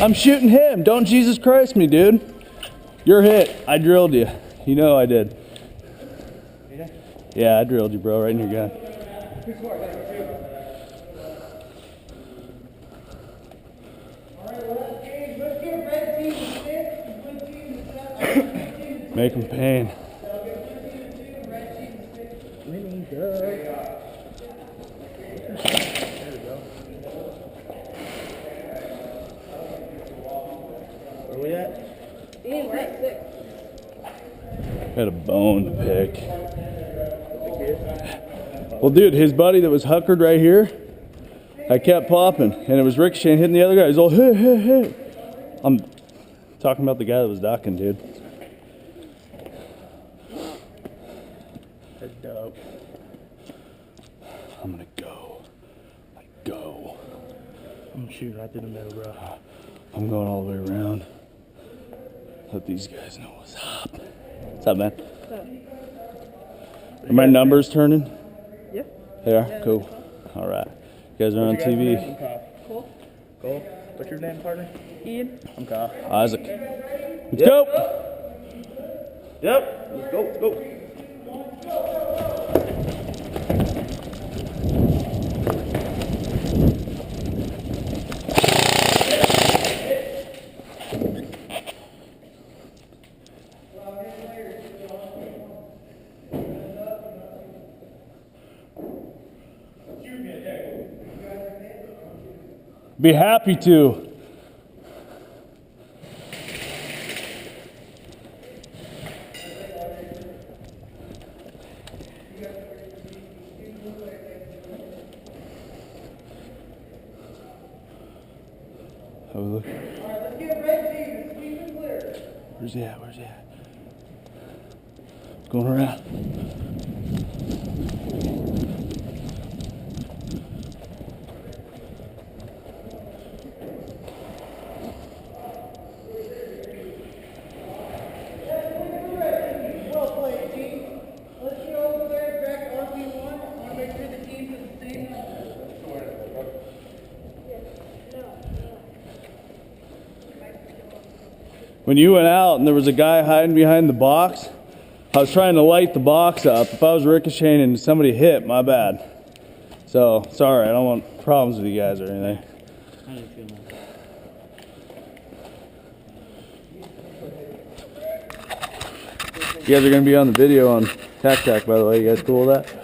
I'm shooting him. Don't Jesus Christ me, dude. You're hit. I drilled you. You know I did. Yeah, I drilled you, bro, right in your gun. Make him pain. Where we at? Got a bone to pick. Well, dude, his buddy that was huckered right here, I kept popping, and it was ricocheting, hitting the other guy. He's all, hey, hey, hey. I'm talking about the guy that was ducking, dude. That's dope. I'm gonna go. Go. I'm shooting right through the middle, bro. I'm going all the way around. Let these guys know what's up. What's up, man? Are my numbers turning? Yeah. They are? Cool. All right. You guys are on TV. I'm Kyle. Cool. Cole. What's your name, partner? Ian. I'm Kyle. Isaac. Let's go. Yep. Let's go. Let's go. Be happy to. Oh, look. Where's he at? Where's he at? Going around. When you went out and there was a guy hiding behind the box, I was trying to light the box up. If I was ricocheting and somebody hit, my bad. So, sorry, I don't want problems with you guys or anything. How do you feel, man? You guys are going to be on the video on Tac Tac, by the way. You guys cool with that?